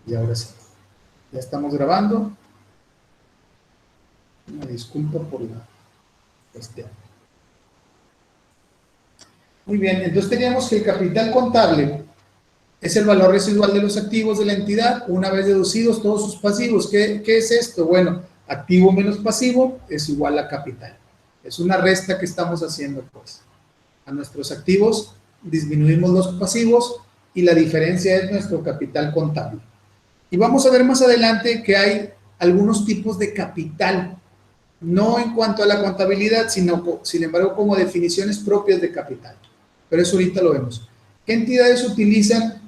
Y ahora sí, ya estamos grabando. Me disculpo por la cuestión. Muy bien, entonces teníamos que el capital contable es el valor residual de los activos de la entidad, una vez deducidos todos sus pasivos. ¿Qué es esto? Bueno, activo menos pasivo es igual a capital. Es una resta que estamos haciendo, pues. A nuestros activos disminuimos los pasivos y la diferencia es nuestro capital contable. Y vamos a ver más adelante que hay algunos tipos de capital, no en cuanto a la contabilidad, sino, sin embargo, como definiciones propias de capital. Pero eso ahorita lo vemos. ¿Qué entidades utilizan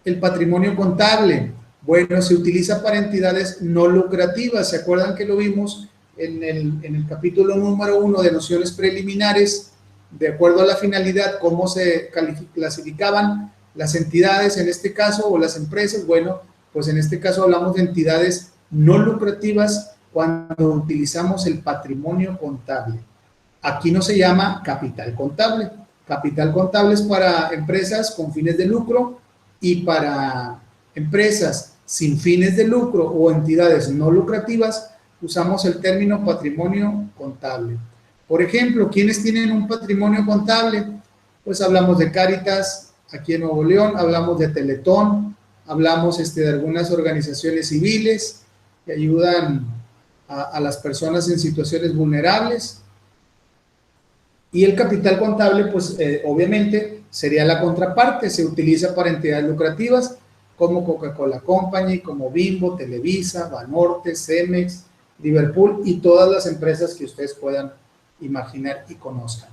el patrimonio contable? Bueno, se utiliza para entidades no lucrativas. ¿Se acuerdan que lo vimos en el capítulo número 1 de nociones preliminares? De acuerdo a la finalidad, cómo se clasificaban las entidades en este caso, o las empresas. Bueno, pues en este caso hablamos de entidades no lucrativas cuando utilizamos el patrimonio contable. Aquí no se llama capital contable. Capital contable es para empresas con fines de lucro, y para empresas sin fines de lucro o entidades no lucrativas usamos el término patrimonio contable. Por ejemplo, ¿quiénes tienen un patrimonio contable? Pues hablamos de Cáritas, aquí en Nuevo León, hablamos de Teletón, hablamos de algunas organizaciones civiles que ayudan a las personas en situaciones vulnerables. Y el capital contable, pues obviamente sería la contraparte, se utiliza para entidades lucrativas como Coca-Cola Company, como Bimbo, Televisa, Banorte, Cemex, Liverpool y todas las empresas que ustedes puedan imaginar y conozcan.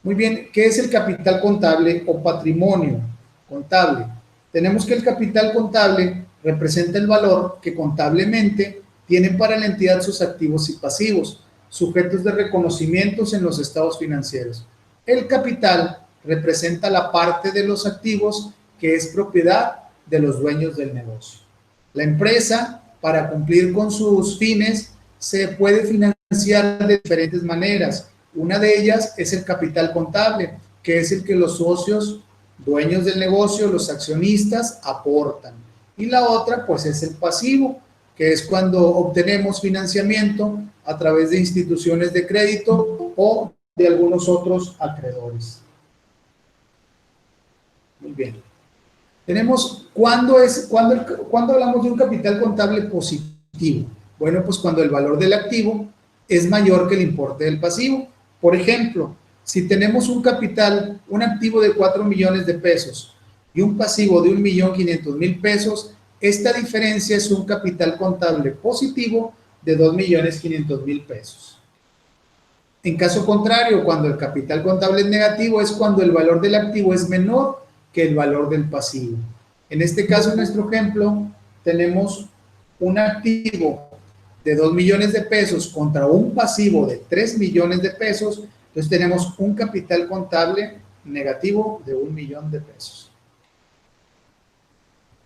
Muy bien, ¿qué es el capital contable o patrimonio contable? Tenemos que el capital contable representa el valor que contablemente tienen para la entidad sus activos y pasivos, sujetos de reconocimientos en los estados financieros. El capital representa la parte de los activos que es propiedad de los dueños del negocio. La empresa, para cumplir con sus fines, se puede financiar de diferentes maneras. Una de ellas es el capital contable, que es el que los socios, dueños del negocio, los accionistas, aportan. Y la otra, pues, es el pasivo, que es cuando obtenemos financiamiento a través de instituciones de crédito o de algunos otros acreedores. Muy bien. Tenemos, ¿cuándo hablamos de un capital contable positivo? Bueno, pues cuando el valor del activo es mayor que el importe del pasivo. Por ejemplo, si tenemos un activo de 4 millones de pesos y un pasivo de 1.500.000 pesos, esta diferencia es un capital contable positivo de 2.500.000 pesos. En caso contrario, cuando el capital contable es negativo, es cuando el valor del activo es menor que el valor del pasivo. En este caso, en nuestro ejemplo, tenemos un activo de 2 millones de pesos contra un pasivo de 3 millones de pesos, entonces tenemos un capital contable negativo de 1 millón de pesos.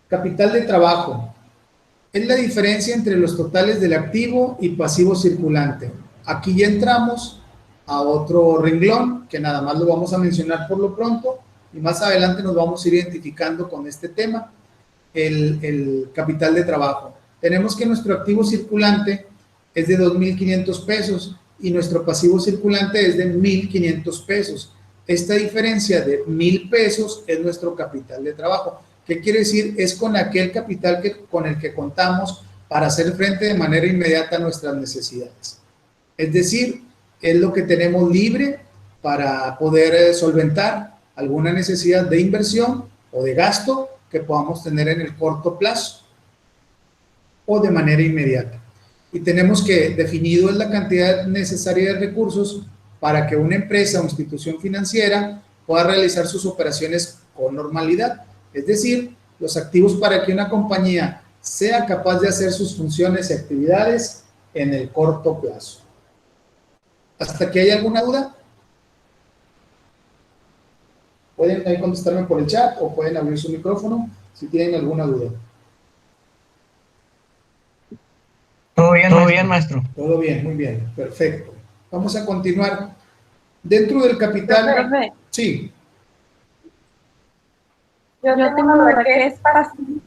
Capital de trabajo. Es la diferencia entre los totales del activo y pasivo circulante. Aquí ya entramos a otro renglón que nada más lo vamos a mencionar por lo pronto y más adelante nos vamos a ir identificando con este tema, el capital de trabajo. Tenemos que nuestro activo circulante es de 2.500 pesos y nuestro pasivo circulante es de 1.500 pesos. Esta diferencia de 1.000 pesos es nuestro capital de trabajo. ¿Qué quiere decir? Es con aquel capital con el que contamos para hacer frente de manera inmediata a nuestras necesidades. Es decir, es lo que tenemos libre para poder solventar alguna necesidad de inversión o de gasto que podamos tener en el corto plazo o de manera inmediata. Y tenemos que definido es la cantidad necesaria de recursos para que una empresa o institución financiera pueda realizar sus operaciones con normalidad. Es decir, los activos para que una compañía sea capaz de hacer sus funciones y actividades en el corto plazo. ¿Hasta aquí hay alguna duda? Pueden ahí contestarme por el chat o pueden abrir su micrófono si tienen alguna duda. Todo bien, maestro. Todo bien, muy bien, perfecto. Vamos a continuar. Dentro del capital... Profe, Sí. Yo tengo lo que es pasivo.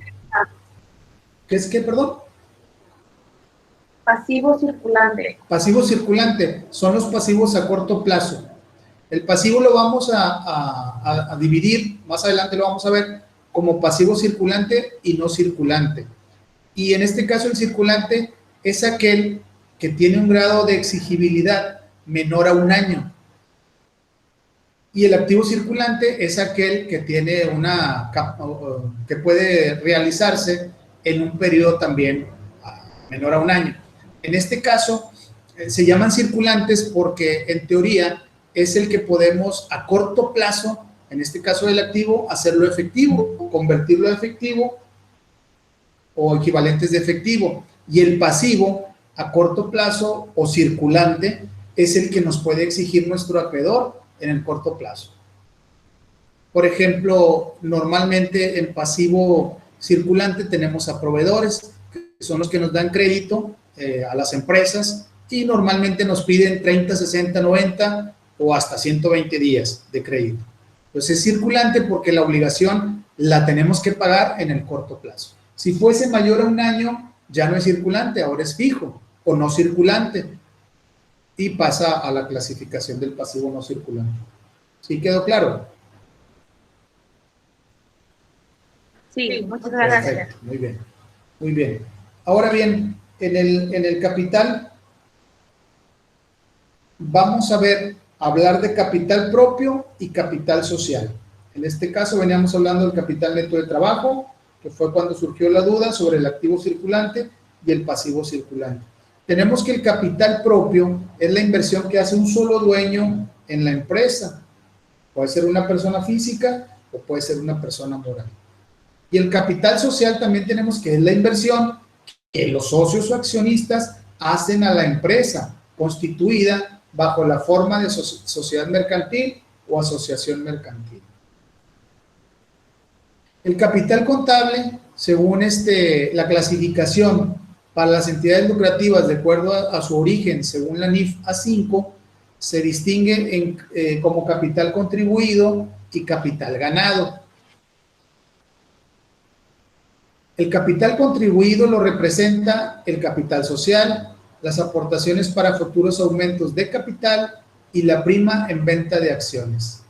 ¿Qué es qué, perdón? Pasivo circulante. Pasivo circulante son los pasivos a corto plazo. El pasivo lo vamos a dividir, más adelante lo vamos a ver, como pasivo circulante y no circulante. Y en este caso el circulante es aquel que tiene un grado de exigibilidad menor a 1 año. Y el activo circulante es aquel que tiene que puede realizarse en un periodo también menor a 1 año. En este caso, se llaman circulantes porque en teoría es el que podemos a corto plazo, en este caso del activo, hacerlo efectivo, convertirlo a efectivo o equivalentes de efectivo. Y el pasivo a corto plazo o circulante es el que nos puede exigir nuestro acreedor en el corto plazo. Por ejemplo, normalmente en pasivo circulante tenemos a proveedores, que son los que nos dan crédito a las empresas y normalmente nos piden 30, 60, 90 o hasta 120 días de crédito. Entonces es circulante porque la obligación la tenemos que pagar en el corto plazo. Si fuese mayor a 1 año, ya no es circulante, ahora es fijo o no circulante y pasa a la clasificación del pasivo no circulante. ¿Sí quedó claro? Sí, muchas gracias. Perfecto, muy bien, muy bien. Ahora bien, en el capital vamos a hablar de capital propio y capital social. En este caso veníamos hablando del capital neto de trabajo, que fue cuando surgió la duda sobre el activo circulante y el pasivo circulante. Tenemos que el capital propio es la inversión que hace un solo dueño en la empresa. Puede ser una persona física o puede ser una persona moral. Y el capital social también tenemos que es la inversión que los socios o accionistas hacen a la empresa constituida bajo la forma de sociedad mercantil o asociación mercantil. El capital contable, según la clasificación para las entidades lucrativas de acuerdo a su origen, según la NIF A5, se distingue como capital contribuido y capital ganado. El capital contribuido lo representa el capital social, las aportaciones para futuros aumentos de capital y la prima en venta de acciones.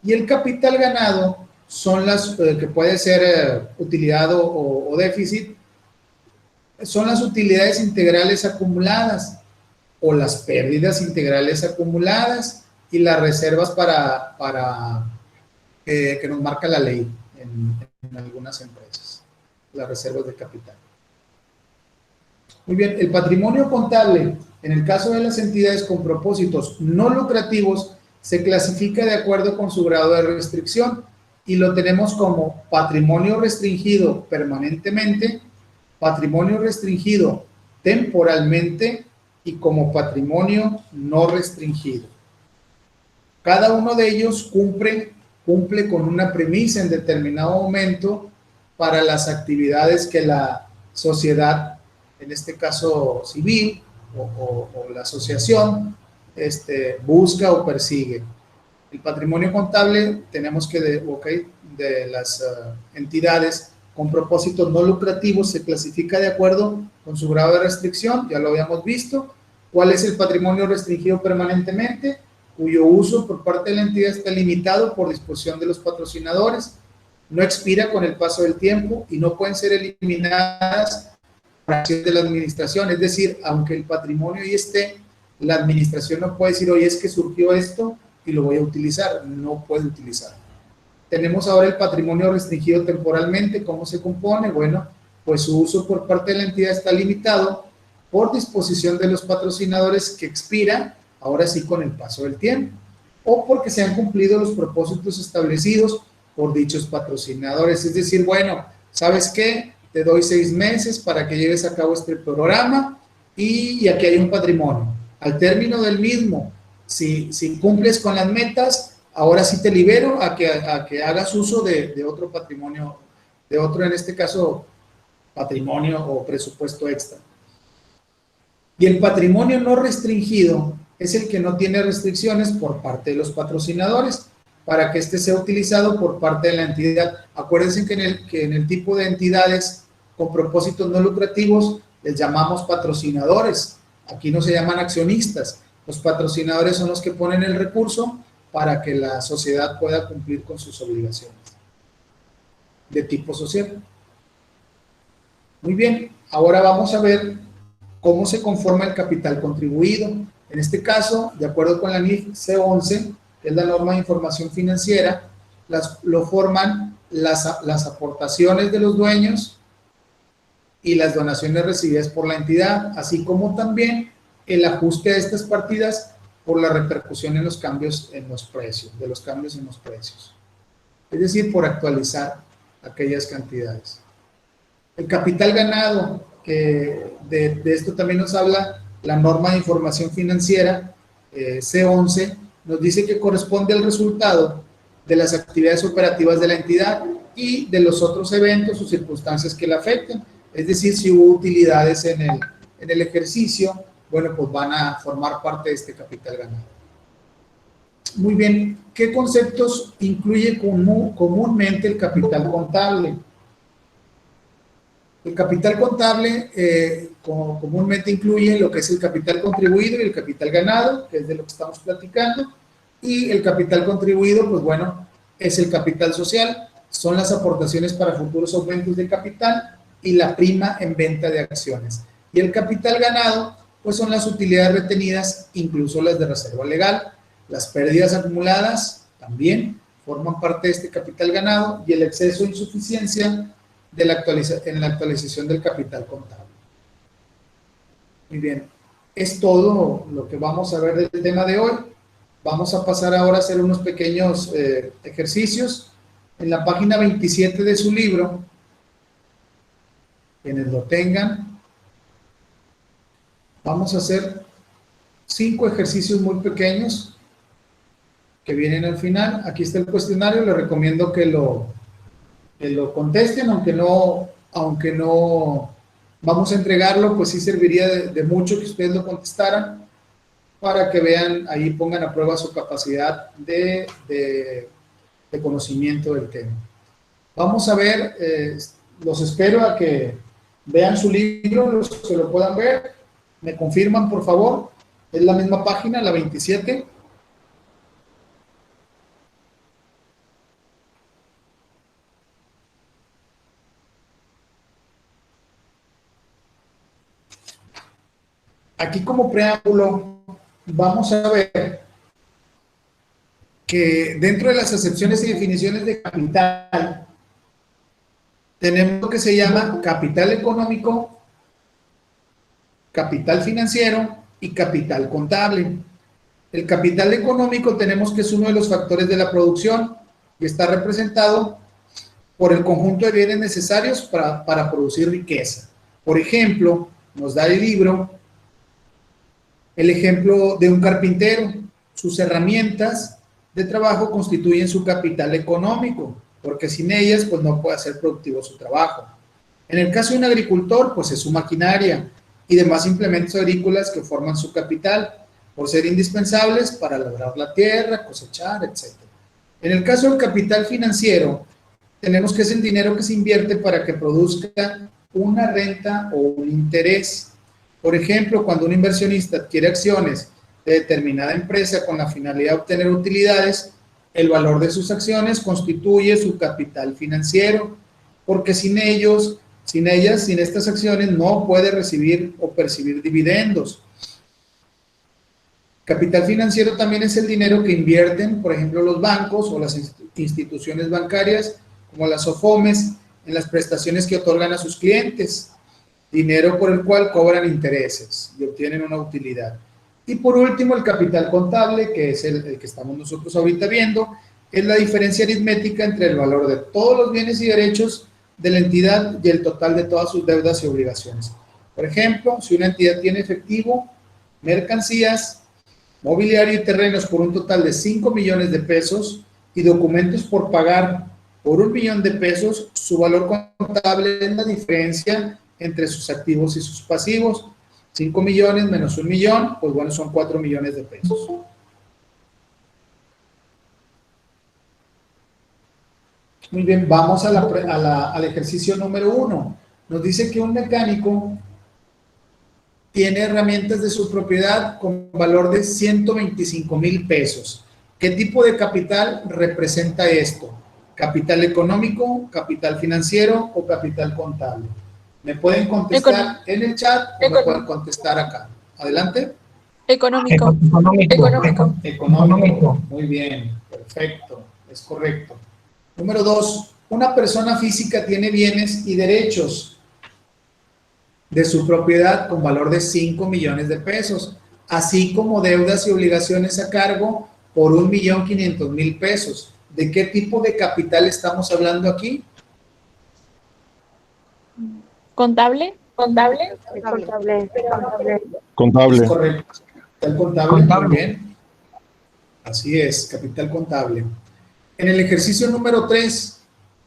Y el capital ganado son las que puede ser utilidad o déficit, son las utilidades integrales acumuladas o las pérdidas integrales acumuladas y las reservas que nos marca la ley en algunas empresas, las reservas de capital. Muy bien, el patrimonio contable, en el caso de las entidades con propósitos no lucrativos, se clasifica de acuerdo con su grado de restricción y lo tenemos como patrimonio restringido permanentemente, patrimonio restringido temporalmente y como patrimonio no restringido. Cada uno de ellos cumple con una premisa en determinado momento para las actividades que la sociedad, en este caso civil o la asociación, busca o persigue. El patrimonio contable tenemos que de las entidades con propósitos no lucrativos se clasifica de acuerdo con su grado de restricción, ya lo habíamos visto. ¿Cuál es el patrimonio restringido permanentemente? Cuyo uso por parte de la entidad está limitado por disposición de los patrocinadores, no expira con el paso del tiempo y no pueden ser eliminadas por acción de la administración. Es decir, aunque el patrimonio ya esté, la administración no puede decir, oye, es que surgió esto y lo voy a utilizar. No puede utilizar. Tenemos ahora el patrimonio restringido temporalmente. ¿Cómo se compone? Bueno, pues su uso por parte de la entidad está limitado por disposición de los patrocinadores que expira, ahora sí con el paso del tiempo, o porque se han cumplido los propósitos establecidos por dichos patrocinadores. Es decir, bueno, ¿sabes qué? Te doy 6 meses para que lleves a cabo este programa y aquí hay un patrimonio. Al término del mismo, si cumples con las metas, ahora sí te libero a que hagas uso de otro patrimonio, de otro, en este caso, patrimonio o presupuesto extra. Y el patrimonio no restringido es el que no tiene restricciones por parte de los patrocinadores. para que este sea utilizado por parte de la entidad. Acuérdense que en el tipo de entidades con propósitos no lucrativos les llamamos patrocinadores. Aquí no se llaman accionistas. Los patrocinadores son los que ponen el recurso para que la sociedad pueda cumplir con sus obligaciones de tipo social. Muy bien, ahora vamos a ver cómo se conforma el capital contribuido. En este caso, de acuerdo con la NIF C11, que es la norma de información financiera, lo forman las aportaciones de los dueños y las donaciones recibidas por la entidad, así como también el ajuste a estas partidas por la repercusión en los cambios en los precios, de los cambios en los precios. Es decir, por actualizar aquellas cantidades. El capital ganado, que de esto también nos habla la norma de información financiera C11, nos dice que corresponde al resultado de las actividades operativas de la entidad y de los otros eventos o circunstancias que la afecten. Es decir, si hubo utilidades en el ejercicio, bueno, pues van a formar parte de este capital ganado. Muy bien, ¿qué conceptos incluye comúnmente el capital contable? El capital contable comúnmente incluye lo que es el capital contribuido y el capital ganado, que es de lo que estamos platicando, y el capital contribuido, pues bueno, es el capital social, son las aportaciones para futuros aumentos de capital y la prima en venta de acciones. Y el capital ganado, pues son las utilidades retenidas, incluso las de reserva legal, las pérdidas acumuladas también forman parte de este capital ganado y el exceso o insuficiencia de en la actualización del capital contable. Muy bien, es todo lo que vamos a ver del tema de hoy. Vamos a pasar ahora a hacer unos pequeños ejercicios. En la página 27 de su libro, quienes lo tengan, vamos a hacer 5 ejercicios muy pequeños que vienen al final. Aquí está el cuestionario, les recomiendo que lo contesten, aunque no vamos a entregarlo, pues sí serviría de mucho que ustedes lo contestaran para que vean, ahí pongan a prueba su capacidad de conocimiento del tema. Vamos a ver, los espero a que vean su libro, los que lo puedan ver, me confirman por favor, es la misma página, la 27. Aquí como preámbulo vamos a ver que dentro de las acepciones y definiciones de capital tenemos lo que se llama capital económico, capital financiero y capital contable. El capital económico tenemos que es uno de los factores de la producción y está representado por el conjunto de bienes necesarios para producir riqueza. Por ejemplo, nos da el libro el ejemplo de un carpintero. Sus herramientas de trabajo constituyen su capital económico, porque sin ellas pues no puede hacer productivo su trabajo. En el caso de un agricultor, pues es su maquinaria y demás implementos agrícolas que forman su capital, por ser indispensables para labrar la tierra, cosechar, etc. En el caso del capital financiero, tenemos que es el dinero que se invierte para que produzca una renta o un interés. Por ejemplo, cuando un inversionista adquiere acciones de determinada empresa con la finalidad de obtener utilidades, el valor de sus acciones constituye su capital financiero, porque sin estas acciones no puede recibir o percibir dividendos. Capital financiero también es el dinero que invierten, por ejemplo, los bancos o las instituciones bancarias, como las SOFOMES, en las prestaciones que otorgan a sus clientes, dinero por el cual cobran intereses y obtienen una utilidad. Y por último, el capital contable, que es el que estamos nosotros ahorita viendo, es la diferencia aritmética entre el valor de todos los bienes y derechos de la entidad y el total de todas sus deudas y obligaciones. Por ejemplo, si una entidad tiene efectivo, mercancías, mobiliario y terrenos por un total de 5 millones de pesos y documentos por pagar por 1 millón de pesos, su valor contable es la diferencia entre sus activos y sus pasivos. 5 millones menos 1 millón, pues bueno, son 4 millones de pesos. Muy bien, vamos al ejercicio número 1. Nos dice que un mecánico tiene herramientas de su propiedad con valor de 125,000 pesos. ¿Qué tipo de capital representa esto? ¿Capital económico, capital financiero o capital contable? ¿Me pueden contestar en el chat o me pueden contestar acá? Adelante. Económico. Económico. Muy bien, perfecto, es correcto. Número 2. Una persona física tiene bienes y derechos de su propiedad con valor de 5 millones de pesos, así como deudas y obligaciones a cargo por 1,500,000 pesos. ¿De qué tipo de capital estamos hablando aquí? ¿Contable? Contable. Es correcto. Capital contable, muy bien. Así es, capital contable. En el ejercicio número 3,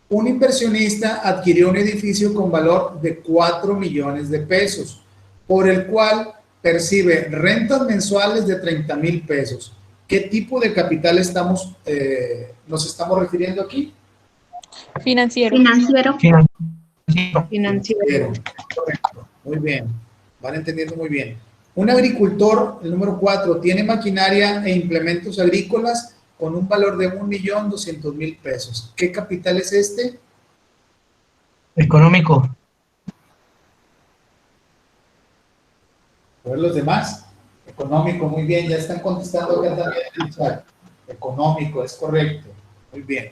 un inversionista adquirió un edificio con valor de 4 millones de pesos, por el cual percibe rentas mensuales de 30,000 pesos. ¿Qué tipo de capital nos estamos refiriendo aquí? Financiero. Correcto, muy bien. Van entendiendo muy bien. Un agricultor, el número 4, tiene maquinaria e implementos agrícolas con un valor de 1,200,000 pesos. ¿Qué capital es este? Económico. A ver los demás. Económico, muy bien. Ya están contestando acá también en el chat. Económico, es correcto. Muy bien.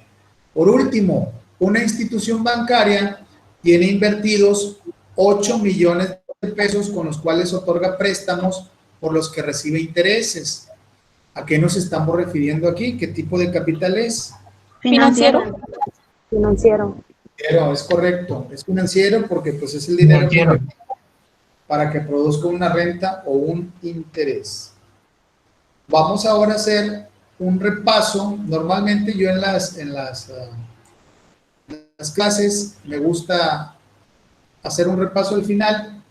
Por último, una institución bancaria tiene invertidos 8 millones de pesos con los cuales otorga préstamos por los que recibe intereses. ¿A qué nos estamos refiriendo aquí? ¿Qué tipo de capital es? Financiero. Pero es correcto, es financiero porque pues es el dinero para que produzca una renta o un interés. Vamos ahora a hacer un repaso. Normalmente yo en las clases me gusta hacer un repaso al final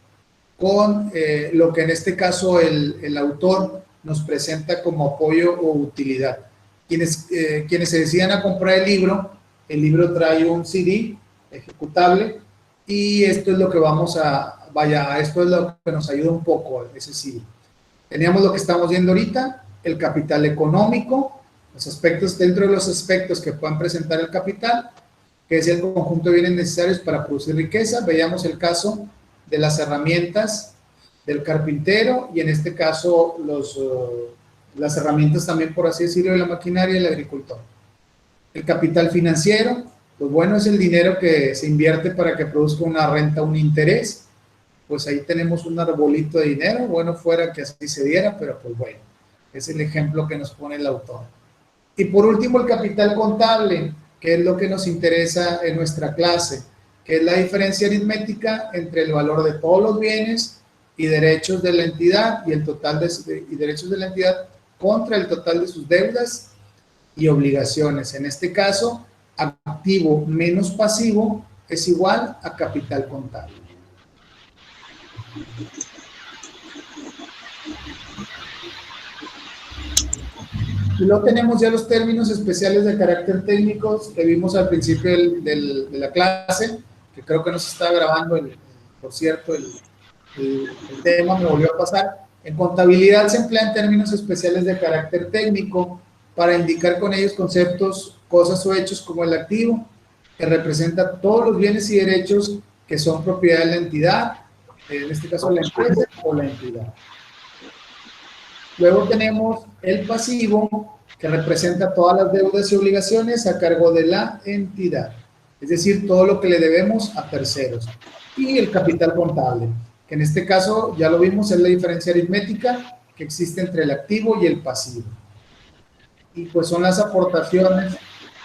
con lo que en este caso el autor nos presenta como apoyo o utilidad. Quienes se decidan a comprar el libro trae un CD ejecutable y esto es lo que esto es lo que nos ayuda un poco, ese CD. Teníamos lo que estamos viendo ahorita, el capital económico, los aspectos, dentro de los aspectos que puedan presentar el capital, que es el conjunto de bienes necesarios para producir riqueza. Veíamos el caso de las herramientas del carpintero y en este caso las herramientas también, por así decirlo, de la maquinaria del agricultor. El capital financiero, pues bueno, es el dinero que se invierte para que produzca una renta, un interés. Pues ahí tenemos un arbolito de dinero, bueno fuera que así se diera, pero pues bueno, es el ejemplo que nos pone el autor. Y por último, el capital contable, que es lo que nos interesa en nuestra clase, que es la diferencia aritmética entre el valor de todos los bienes y derechos de la entidad y el total y derechos de la entidad contra el total de sus deudas y obligaciones. En este caso, activo menos pasivo es igual a capital contable. Y luego tenemos ya los términos especiales de carácter técnico que vimos al principio de la clase, que creo que nos está grabando, por cierto, el tema me volvió a pasar. En contabilidad se emplean términos especiales de carácter técnico para indicar con ellos conceptos, cosas o hechos como el activo, que representa todos los bienes y derechos que son propiedad de la entidad, en este caso la empresa o la entidad. Luego tenemos el pasivo, que representa todas las deudas y obligaciones a cargo de la entidad, es decir, todo lo que le debemos a terceros. Y el capital contable, que en este caso, ya lo vimos, es la diferencia aritmética que existe entre el activo y el pasivo. Y pues son las aportaciones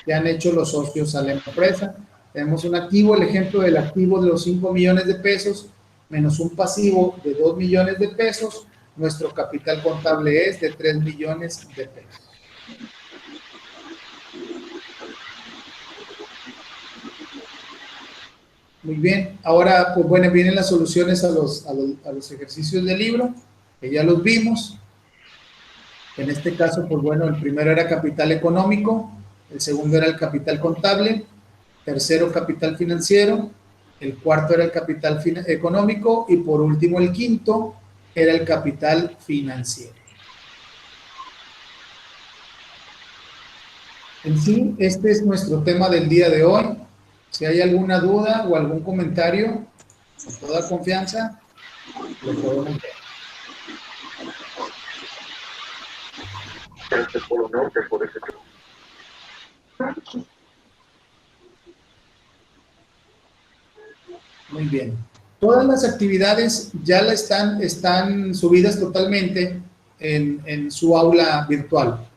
que han hecho los socios a la empresa. Tenemos un activo, el ejemplo del activo de los 5 millones de pesos, menos un pasivo de 2 millones de pesos, nuestro capital contable es de 3 millones de pesos. Muy bien, ahora pues bueno, vienen las soluciones a los ejercicios del libro, que ya los vimos. En este caso, pues bueno, el primero era capital económico, el segundo era el capital contable, tercero capital financiero, el cuarto era el capital económico y por último el quinto era el capital financiero. En sí, este es nuestro tema del día de hoy. Si hay alguna duda o algún comentario, con toda confianza, lo podemos ver. Muy bien. Todas las actividades ya están subidas totalmente en su aula virtual.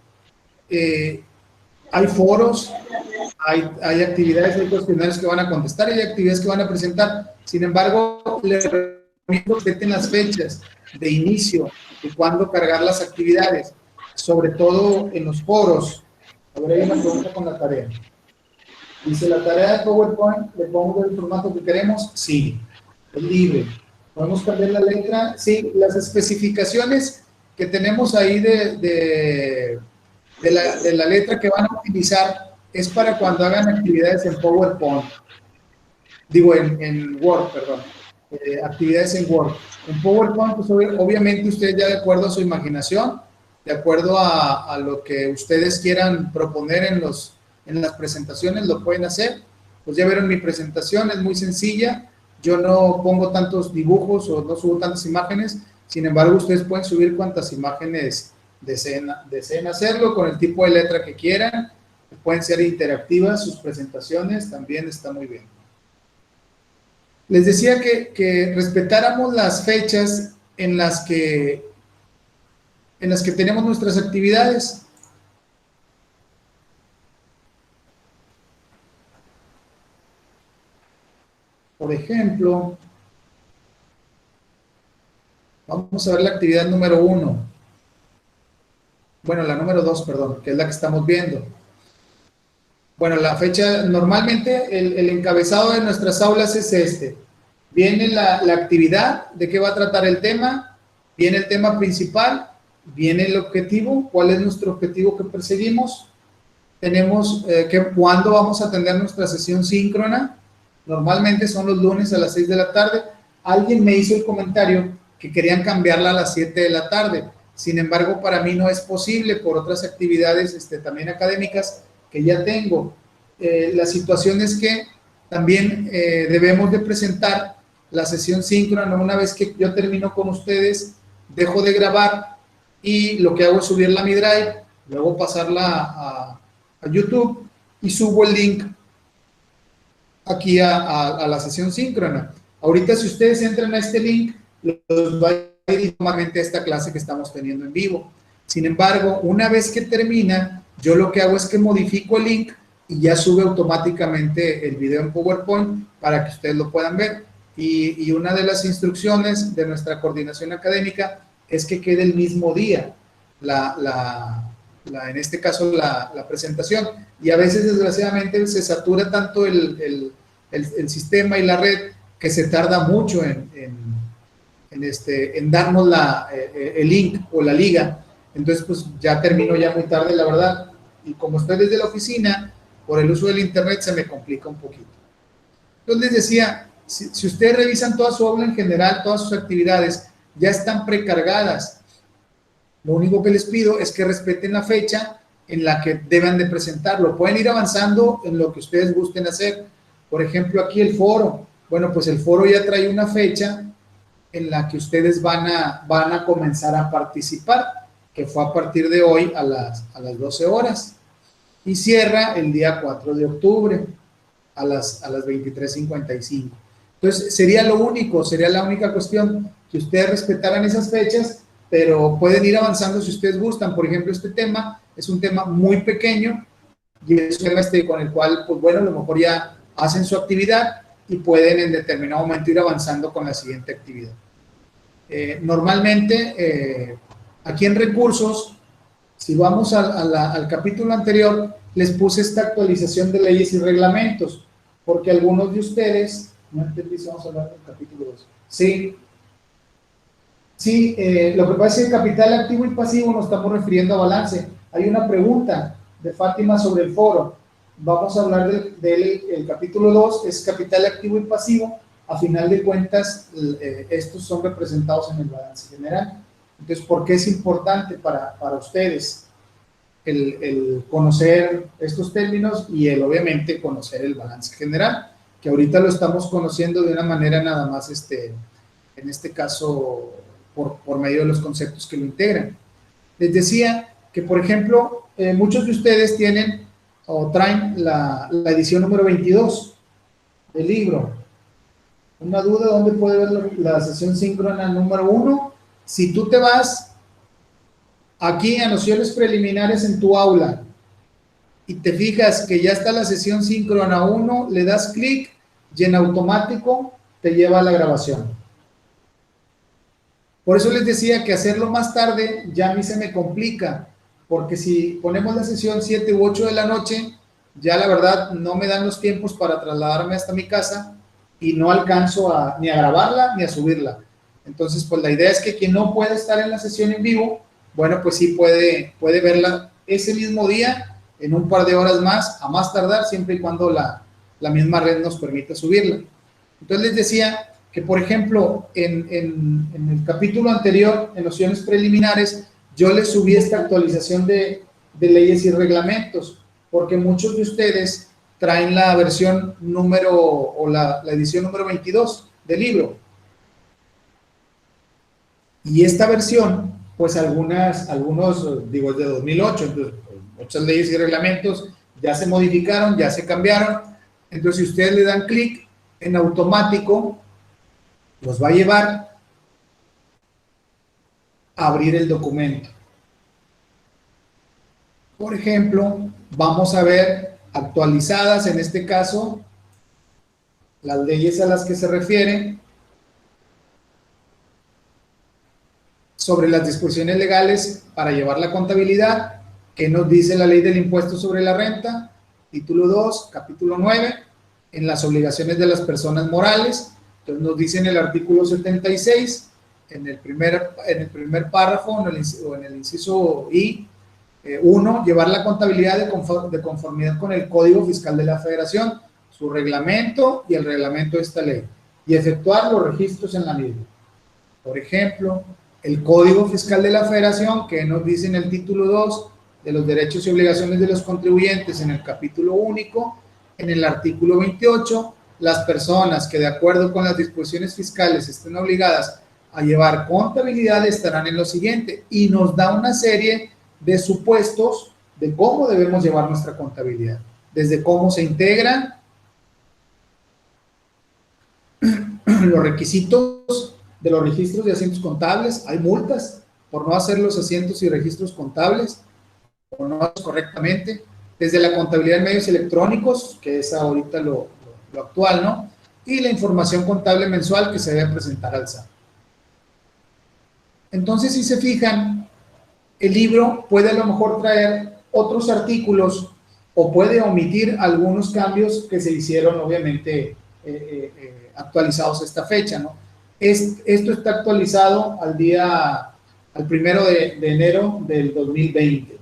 Hay foros, hay actividades, hay cuestionarios que van a contestar, hay actividades que van a presentar. Sin embargo, les recomiendo que estén las fechas de inicio y cuándo cargar las actividades, sobre todo en los foros. A ver, hay una pregunta con la tarea. Dice, ¿la tarea de PowerPoint le pongo el formato que queremos? Sí, es libre. ¿Podemos cambiar la letra? Sí, las especificaciones que tenemos ahí de la letra que van a utilizar es para cuando hagan actividades en PowerPoint. Digo, en Word, perdón. Actividades en Word. En PowerPoint, pues obviamente ustedes ya de acuerdo a su imaginación, de acuerdo a lo que ustedes quieran proponer en las presentaciones, lo pueden hacer. Pues ya vieron mi presentación, es muy sencilla. Yo no pongo tantos dibujos o no subo tantas imágenes. Sin embargo, ustedes pueden subir cuantas imágenes deseen hacerlo con el tipo de letra que quieran. Pueden ser interactivas sus presentaciones, también está muy bien. Les decía que respetáramos las fechas en las que tenemos nuestras actividades. Por ejemplo, vamos a ver la actividad número 1. Bueno, la número 2, perdón, que es la que estamos viendo. Bueno, la fecha, normalmente el encabezado de nuestras aulas es este. Viene la actividad, de qué va a tratar el tema, viene el tema principal, viene el objetivo, cuál es nuestro objetivo que perseguimos, tenemos cuándo vamos a tener nuestra sesión síncrona, normalmente son los lunes a las 6 de la tarde. Alguien me hizo el comentario que querían cambiarla a las 7 de la tarde, sin embargo para mí no es posible por otras actividades también académicas que ya tengo. La situación es que también debemos de presentar la sesión síncrona. Una vez que yo termino con ustedes, dejo de grabar y lo que hago es subirla a mi Drive, luego pasarla a YouTube y subo el link aquí a la sesión síncrona. Ahorita si ustedes entran a este link, los va a ir directamente a esta clase que estamos teniendo en vivo. Sin embargo, una vez que termina, yo lo que hago es que modifico el link y ya sube automáticamente el video en PowerPoint para que ustedes lo puedan ver. Y una de las instrucciones de nuestra coordinación académica es que quede el mismo día, en este caso la presentación. Y a veces, desgraciadamente, se satura tanto el sistema y la red que se tarda mucho en darnos el link o la liga. Entonces, pues ya termino ya muy tarde, la verdad. Y como estoy desde la oficina, por el uso del internet se me complica un poquito. Entonces les decía, si ustedes revisan toda su aula en general, todas sus actividades ya están precargadas. Lo único que les pido es que respeten la fecha en la que deben de presentarlo. Pueden ir avanzando en lo que ustedes gusten hacer. Por ejemplo, aquí el foro. Bueno, pues el foro ya trae una fecha en la que ustedes van a comenzar a participar, que fue a partir de hoy a las 12 horas. Y cierra el día 4 de octubre a las 23:55. Entonces, sería la única cuestión que ustedes respetaran esas fechas, pero pueden ir avanzando si ustedes gustan. Por ejemplo, este tema es un tema muy pequeño y es un tema con el cual, pues bueno, a lo mejor ya hacen su actividad y pueden en determinado momento ir avanzando con la siguiente actividad. Normalmente, aquí en recursos, si vamos al capítulo anterior, les puse esta actualización de leyes y reglamentos, porque algunos de ustedes, no entendí si vamos a hablar del capítulo 2. Sí, lo que pasa es que capital activo y pasivo nos estamos refiriendo a balance. Hay una pregunta de Fátima sobre el foro. vamos a hablar del capítulo 2, es capital activo y pasivo. A final de cuentas, estos son representados en el balance general. Entonces, ¿por qué es importante para ustedes el conocer estos términos y obviamente conocer el balance general? Que ahorita lo estamos conociendo de una manera nada más, en este caso, por medio de los conceptos que lo integran. Les decía que, por ejemplo, muchos de ustedes tienen o traen la edición número 22 del libro. ¿Una duda? ¿Dónde puede ver la sesión síncrona número 1? Si tú te vas aquí a nociones preliminares en tu aula y te fijas que ya está la sesión síncrona 1, le das clic y en automático te lleva a la grabación. Por eso les decía que hacerlo más tarde ya a mí se me complica, porque si ponemos la sesión 7 u 8 de la noche, ya la verdad no me dan los tiempos para trasladarme hasta mi casa y no alcanzo ni a grabarla ni a subirla. Entonces, pues la idea es que quien no puede estar en la sesión en vivo, bueno, pues sí puede verla ese mismo día, en un par de horas más, a más tardar, siempre y cuando la misma red nos permita subirla. Entonces les decía que, por ejemplo, en el capítulo anterior, en nociones preliminares, yo les subí esta actualización de leyes y reglamentos, porque muchos de ustedes traen la versión número, o la edición número 22 del libro. Y esta versión, pues algunos, digo, es de 2008, entonces muchas leyes y reglamentos ya se modificaron, ya se cambiaron. Entonces, si ustedes le dan clic, en automático los va a llevar a abrir el documento. Por ejemplo, vamos a ver actualizadas, en este caso, las leyes a las que se refieren sobre las disposiciones legales para llevar la contabilidad, que nos dice la ley del impuesto sobre la renta, título 2, capítulo 9, en las obligaciones de las personas morales. Entonces nos dice en el artículo 76, en el primer párrafo, o en el inciso I, 1, llevar la contabilidad de conformidad con el Código Fiscal de la Federación, su reglamento y el reglamento de esta ley, y efectuar los registros en la misma. Por ejemplo, el Código Fiscal de la Federación, que nos dice en el título 2 de los derechos y obligaciones de los contribuyentes, en el capítulo único, en el artículo 28, las personas que de acuerdo con las disposiciones fiscales estén obligadas a llevar contabilidad estarán en lo siguiente, y nos da una serie de supuestos de cómo debemos llevar nuestra contabilidad, desde cómo se integran los requisitos de los registros de asientos contables. Hay multas por no hacer los asientos y registros contables o no hacerlos correctamente, desde la contabilidad en medios electrónicos, que es ahorita lo actual, ¿no? Y la información contable mensual que se debe presentar al SAT. Entonces, si se fijan, el libro puede a lo mejor traer otros artículos o puede omitir algunos cambios que se hicieron, obviamente, actualizados a esta fecha, ¿no? Esto está actualizado al 1 de enero del 2020.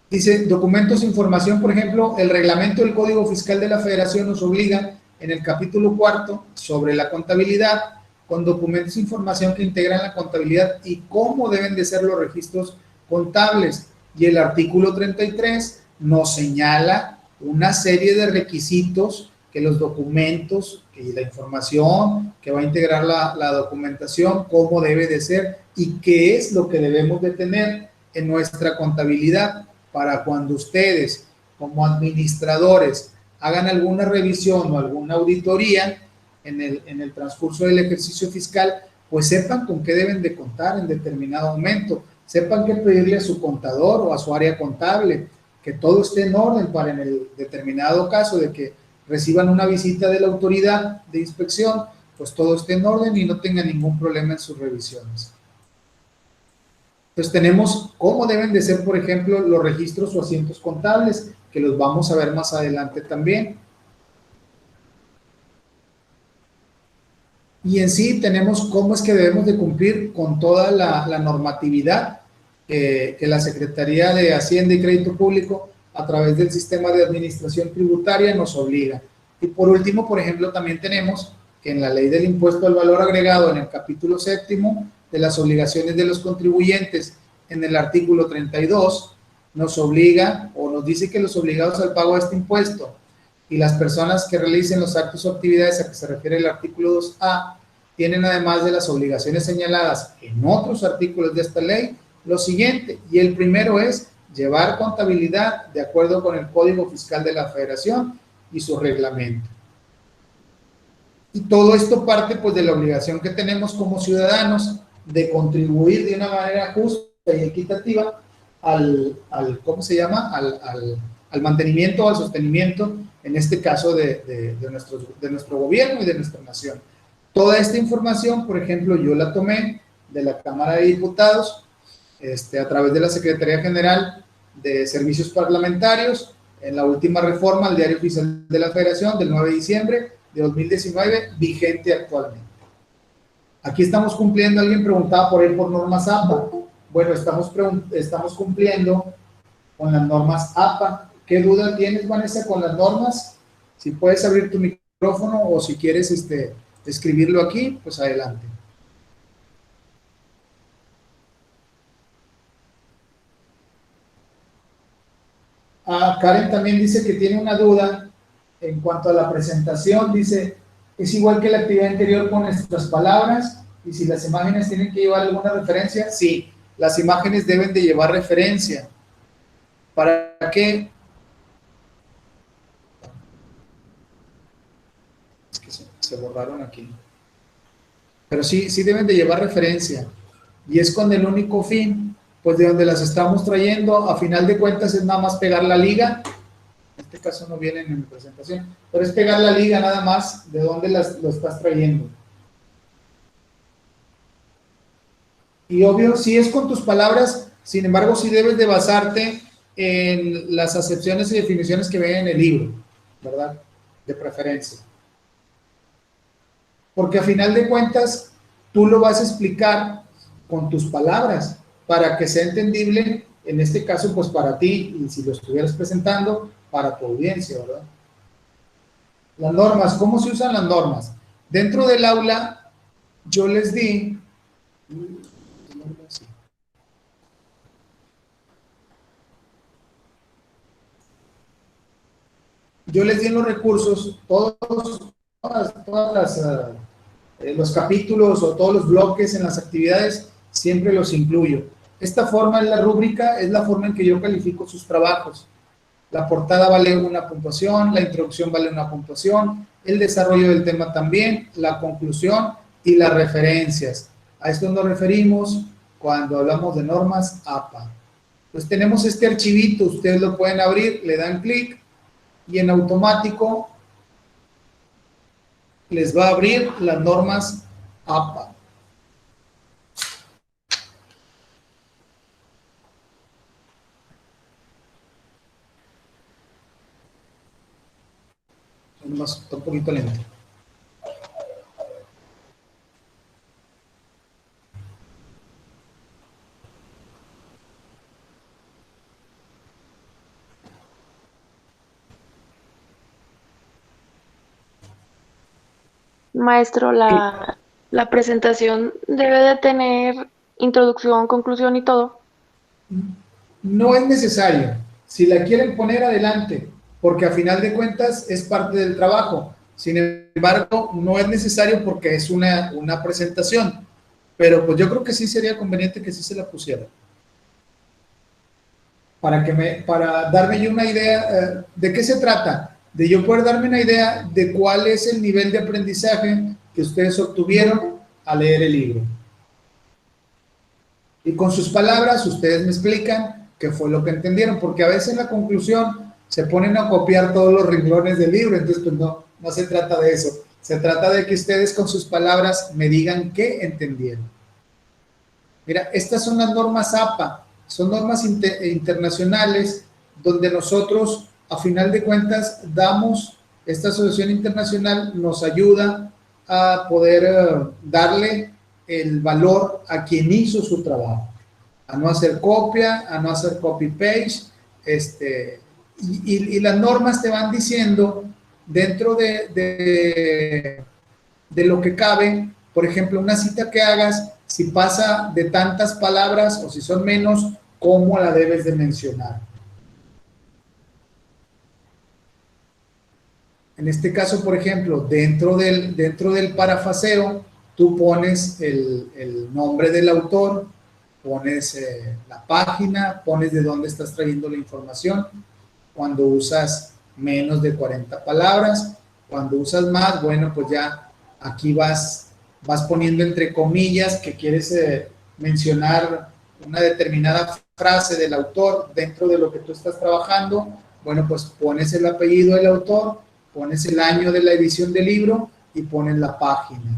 Dice, documentos e información, por ejemplo, el reglamento del Código Fiscal de la Federación nos obliga en el capítulo 4 sobre la contabilidad, con documentos e información que integran la contabilidad y cómo deben de ser los registros contables. Y el artículo 33 nos señala una serie de requisitos que los documentos y la información que va a integrar la documentación, cómo debe de ser y qué es lo que debemos de tener en nuestra contabilidad para cuando ustedes como administradores hagan alguna revisión o alguna auditoría en el transcurso del ejercicio fiscal, pues sepan con qué deben de contar en determinado momento, sepan qué pedirle a su contador o a su área contable, que todo esté en orden para en el determinado caso de que reciban una visita de la autoridad de inspección, pues todo esté en orden y no tengan ningún problema en sus revisiones. Entonces tenemos cómo deben de ser, por ejemplo, los registros o asientos contables, que los vamos a ver más adelante también. Y en sí tenemos cómo es que debemos de cumplir con toda la normatividad que la Secretaría de Hacienda y Crédito Público a través del sistema de administración tributaria nos obliga. Y por último, por ejemplo, también tenemos que en la ley del impuesto al valor agregado, en el capítulo 7º de las obligaciones de los contribuyentes, en el artículo 32, nos obliga o nos dice que los obligados al pago de este impuesto y las personas que realicen los actos o actividades a que se refiere el artículo 2A, tienen además de las obligaciones señaladas en otros artículos de esta ley, lo siguiente, y el primero es llevar contabilidad de acuerdo con el Código Fiscal de la Federación y su reglamento. Y todo esto parte pues de la obligación que tenemos como ciudadanos de contribuir de una manera justa y equitativa ¿cómo se llama? Al mantenimiento, al sostenimiento, en este caso de nuestro gobierno y de nuestra nación. Toda esta información, por ejemplo, yo la tomé de la Cámara de Diputados, a través de la Secretaría General de Servicios Parlamentarios, en la última reforma al Diario Oficial de la Federación del 9 de diciembre de 2019, vigente actualmente. Aquí estamos cumpliendo, alguien preguntaba por él por normas APA. Bueno, estamos cumpliendo con las normas APA. ¿Qué duda tienes, Vanessa, con las normas? Si puedes abrir tu micrófono o si quieres escribirlo aquí, pues adelante. Karen también dice que tiene una duda en cuanto a la presentación. Dice, ¿es igual que la actividad anterior con nuestras palabras? Y si las imágenes tienen que llevar alguna referencia, sí, las imágenes deben de llevar referencia. ¿Para qué? Es que se borraron aquí. Pero sí deben de llevar referencia. Y es con el único fin, pues de donde las estamos trayendo, a final de cuentas es nada más pegar la liga. En este caso no vienen en mi presentación, pero es pegar la liga nada más de donde lo estás trayendo. Y obvio, si es con tus palabras, sin embargo, sí debes de basarte en las acepciones y definiciones que ven en el libro, ¿verdad? De preferencia. Porque a final de cuentas, tú lo vas a explicar con tus palabras para que sea entendible, en este caso, pues para ti, y si lo estuvieras presentando, para tu audiencia, ¿verdad? Las normas, ¿cómo se usan las normas? Dentro del aula, yo les di... Yo les di en los recursos los capítulos o todos los bloques en las actividades, siempre los incluyo. Esta forma es la rúbrica, es la forma en que yo califico sus trabajos. La portada vale una puntuación, la introducción vale una puntuación, el desarrollo del tema también, la conclusión y las referencias. A esto nos referimos cuando hablamos de normas APA. Pues tenemos este archivito, ustedes lo pueden abrir, le dan clic y en automático les va a abrir las normas APA. Está un poquito lento. Maestro, la presentación debe de tener introducción, conclusión y todo. No es necesario. Si la quieren poner, adelante, porque a final de cuentas es parte del trabajo. Sin embargo, no es necesario porque es una presentación. Pero pues yo creo que sí sería conveniente que sí se la pusiera. Para darme yo una idea de qué se trata. De yo poder darme una idea de cuál es el nivel de aprendizaje que ustedes obtuvieron al leer el libro. Y con sus palabras ustedes me explican qué fue lo que entendieron, porque a veces en la conclusión se ponen a copiar todos los renglones del libro, entonces pues no se trata de eso. Se trata de que ustedes con sus palabras me digan qué entendieron. Mira, estas son las normas APA, son normas internacionales donde nosotros a final de cuentas esta asociación internacional nos ayuda a poder darle el valor a quien hizo su trabajo, a no hacer copia, a no hacer copy-paste, y las normas te van diciendo dentro de lo que cabe, por ejemplo, una cita que hagas, si pasa de tantas palabras o si son menos, cómo la debes de mencionar. En este caso, por ejemplo, dentro del parafraseo, tú pones el nombre del autor, pones la página, pones de dónde estás trayendo la información. Cuando usas menos de 40 palabras, cuando usas más, bueno, pues ya aquí vas poniendo entre comillas que quieres mencionar una determinada frase del autor dentro de lo que tú estás trabajando. Bueno, pues pones el apellido del autor, pones el año de la edición del libro y pones la página.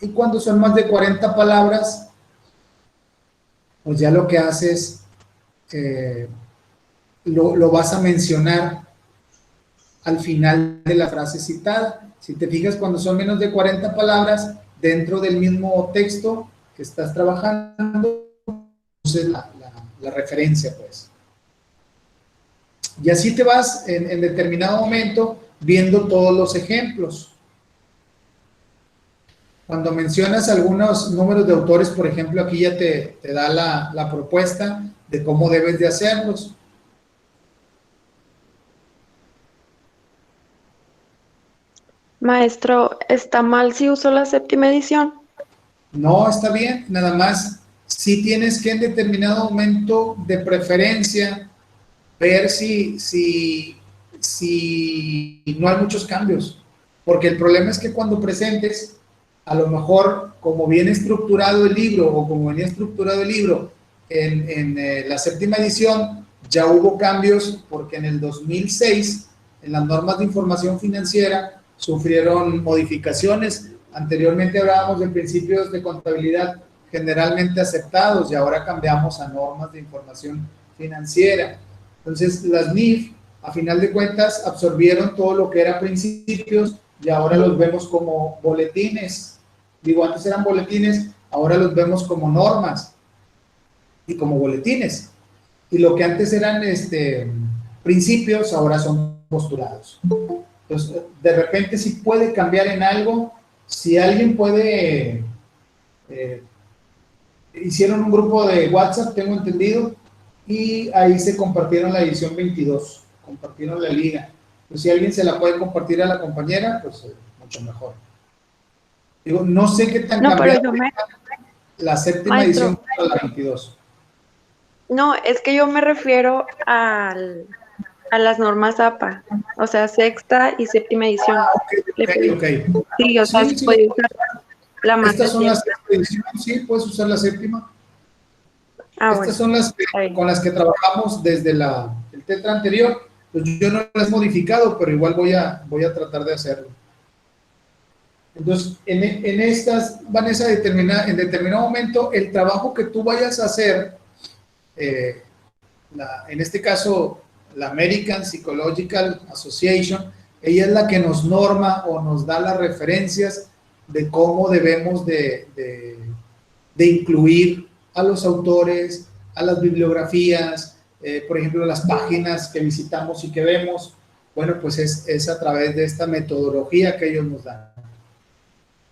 Y cuando son más de 40 palabras, pues ya lo que haces, lo vas a mencionar al final de la frase citada. Si te fijas, cuando son menos de 40 palabras, dentro del mismo texto que estás trabajando, uses la referencia, pues. Y así te vas en determinado momento viendo todos los ejemplos. Cuando mencionas algunos números de autores, por ejemplo, aquí ya te da la propuesta de cómo debes de hacerlos. Maestro, ¿está mal si uso la séptima edición? No, está bien, nada más si tienes que en determinado momento de preferencia ver si no hay muchos cambios, porque el problema es que cuando presentes, a lo mejor como viene estructurado el libro o como venía estructurado el libro en la séptima edición, ya hubo cambios porque en el 2006, en las normas de información financiera, sufrieron modificaciones. Anteriormente hablábamos de principios de contabilidad generalmente aceptados y ahora cambiamos a normas de información financiera. Entonces, las NIF, a final de cuentas, absorbieron todo lo que era principios y ahora los vemos como boletines. Digo, antes eran boletines, ahora los vemos como normas y como boletines. Y lo que antes eran principios, ahora son postulados. Entonces, de repente sí puede cambiar en algo. Si alguien puede, hicieron un grupo de WhatsApp, tengo entendido, y ahí se compartieron la edición 22, compartieron la liga. Pues si alguien se la puede compartir a la compañera, pues mucho mejor. Digo, no sé qué tan cambiada la séptima Maestro, edición para la 22. No, es que yo me refiero a las normas APA, o sea, sexta y séptima edición. Ok. Sí, o sea, Sí, se puede usar la más estas son las reciente. ediciones, sí, puedes usar la séptima. Ah, Estas son las con las que trabajamos desde el tetra anterior. Pues yo no las he modificado, pero igual voy a tratar de hacerlo. Entonces, en estas, Vanessa, en determinado momento, el trabajo que tú vayas a hacer, en este caso, la American Psychological Association, ella es la que nos norma o nos da las referencias de cómo debemos de incluir a los autores, a las bibliografías, por ejemplo, las páginas que visitamos y que vemos. Bueno, pues es a través de esta metodología que ellos nos dan.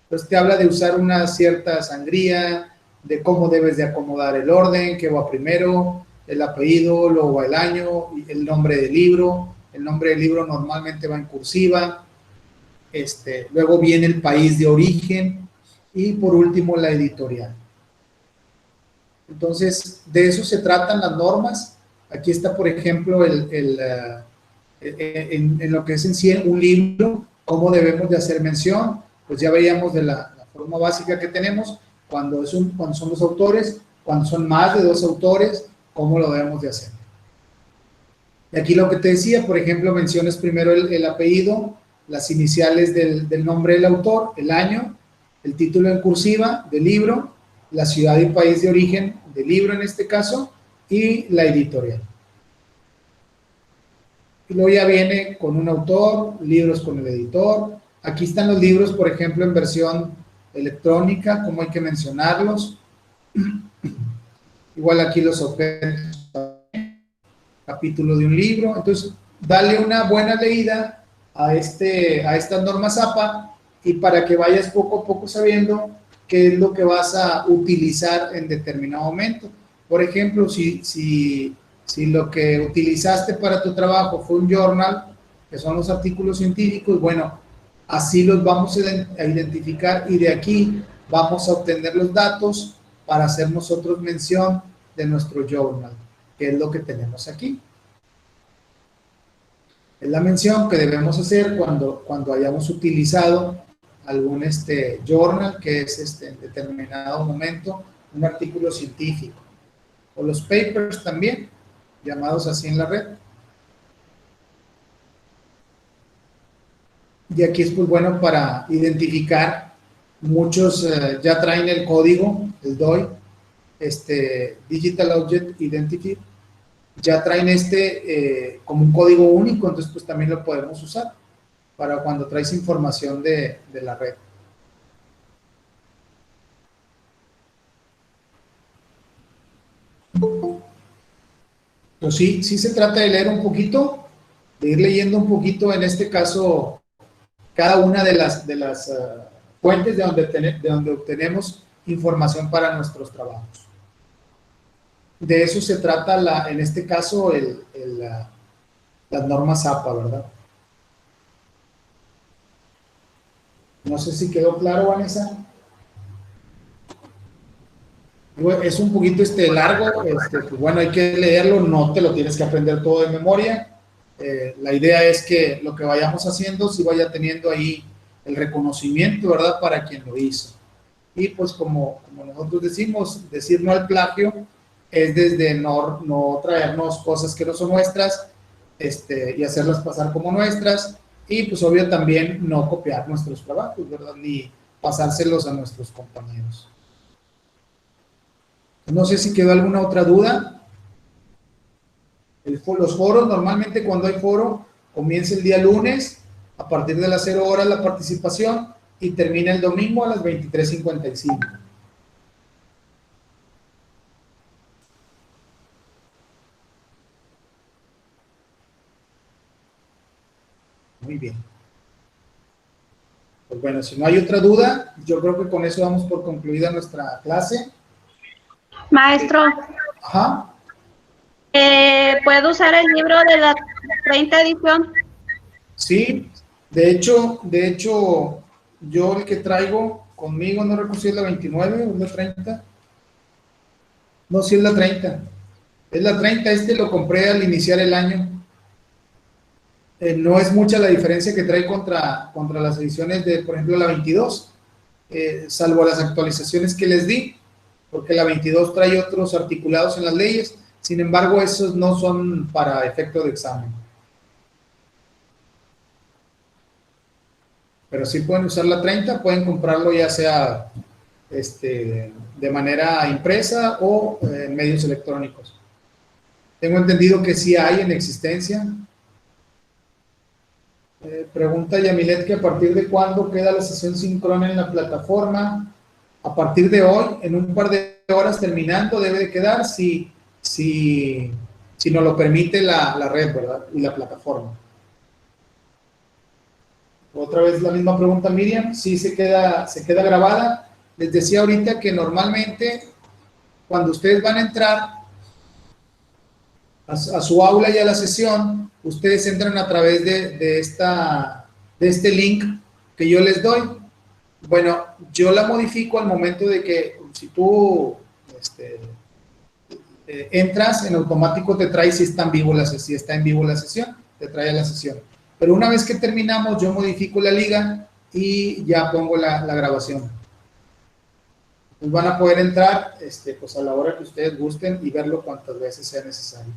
Entonces te habla de usar una cierta sangría, de cómo debes de acomodar el orden, qué va primero, el apellido, luego va el año, el nombre del libro. El nombre del libro normalmente va en cursiva. Luego viene el país de origen y por último la editorial. Entonces, de eso se tratan las normas. Aquí está, por ejemplo, en lo que es en sí un libro, cómo debemos de hacer mención. Pues ya veíamos de la forma básica que tenemos, cuando son dos autores, cuando son más de dos autores, cómo lo debemos de hacer. Y aquí lo que te decía, por ejemplo, menciones primero el apellido, las iniciales del nombre del autor, el año, el título en cursiva del libro, la ciudad y país de origen del libro en este caso, y la editorial. Y luego ya viene con un autor, libros con el editor. Aquí están los libros, por ejemplo, en versión electrónica, cómo hay que mencionarlos. Igual aquí los objetos. capítulo de un libro. Entonces, dale una buena leída a estas normas APA y para que vayas poco a poco sabiendo qué es lo que vas a utilizar en determinado momento. Por ejemplo, si lo que utilizaste para tu trabajo fue un journal, que son los artículos científicos, bueno, así los vamos a identificar y de aquí vamos a obtener los datos para hacer nosotros mención de nuestro journal, que es lo que tenemos aquí. Es la mención que debemos hacer cuando hayamos utilizado algún journal, que es en determinado momento un artículo científico, o los papers también, llamados así en la red. Y aquí es pues bueno para identificar, muchos ya traen el código, el DOI, Digital Object Identity, ya traen como un código único, entonces pues también lo podemos usar para cuando traes información de la red. Pues sí se trata de leer un poquito, de ir leyendo un poquito, en este caso, cada una de las fuentes de donde obtenemos información para nuestros trabajos. De eso se trata, en este caso, las normas APA, ¿verdad? No sé si quedó claro, Vanessa. Es un poquito largo, pues bueno, hay que leerlo, no te lo tienes que aprender todo de memoria. La idea es que lo que vayamos haciendo sí vaya teniendo ahí el reconocimiento, ¿verdad?, para quien lo hizo. Y pues como nosotros decimos, decir no al plagio es desde no traernos cosas que no son nuestras y hacerlas pasar como nuestras, y pues obvio también no copiar nuestros trabajos, ¿verdad?, ni pasárselos a nuestros compañeros. No sé si quedó alguna otra duda. Los foros, normalmente cuando hay foro, comienza el día lunes, a partir de las 0 horas la participación, y termina el domingo a las 23:55. Muy bien. Pues bueno, si no hay otra duda, yo creo que con eso damos por concluida nuestra clase. Maestro, Ajá. ¿puedo usar el libro de la 30 edición? Sí, de hecho, yo el que traigo conmigo, no recuerdo si es la 29 o la 30. No, si es la 30. Es la 30, lo compré al iniciar el año. No es mucha la diferencia que trae contra las ediciones de, por ejemplo, la 22, salvo las actualizaciones que les di, porque la 22 trae otros articulados en las leyes. Sin embargo, esos no son para efecto de examen. Pero sí pueden usar la 30, pueden comprarlo ya sea de manera impresa o en medios electrónicos. Tengo entendido que sí hay en existencia. Pregunta Yamilet que a partir de cuándo queda la sesión síncrona en la plataforma. A partir de hoy, en un par de horas terminando, debe de quedar si nos lo permite la red, ¿verdad?, y la plataforma. Otra vez la misma pregunta, Miriam. Sí, se queda grabada. Les decía ahorita que normalmente cuando ustedes van a entrar a su aula y a la sesión, ustedes entran a través de este link que yo les doy. Bueno, yo la modifico al momento de que si tú entras, en automático te trae si está en vivo la sesión, te trae a la sesión. Pero una vez que terminamos, yo modifico la liga y ya pongo la grabación. Pues van a poder entrar pues a la hora que ustedes gusten y verlo cuantas veces sea necesario.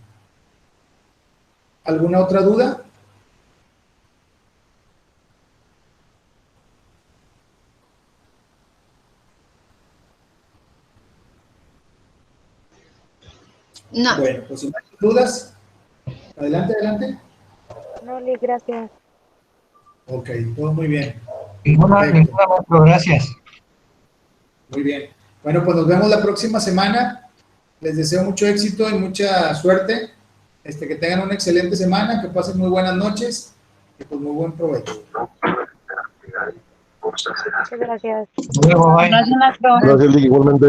¿Alguna otra duda? No. Bueno, pues si no hay dudas, adelante. No, gracias. Ok, todo muy bien. Ninguna, maestro, gracias. Muy bien. Bueno, pues nos vemos la próxima semana. Les deseo mucho éxito y mucha suerte. Que tengan una excelente semana, que pasen muy buenas noches y pues muy buen provecho. Muchas gracias. Luego, bye. Gracias, maestro. Gracias, Lick, igualmente.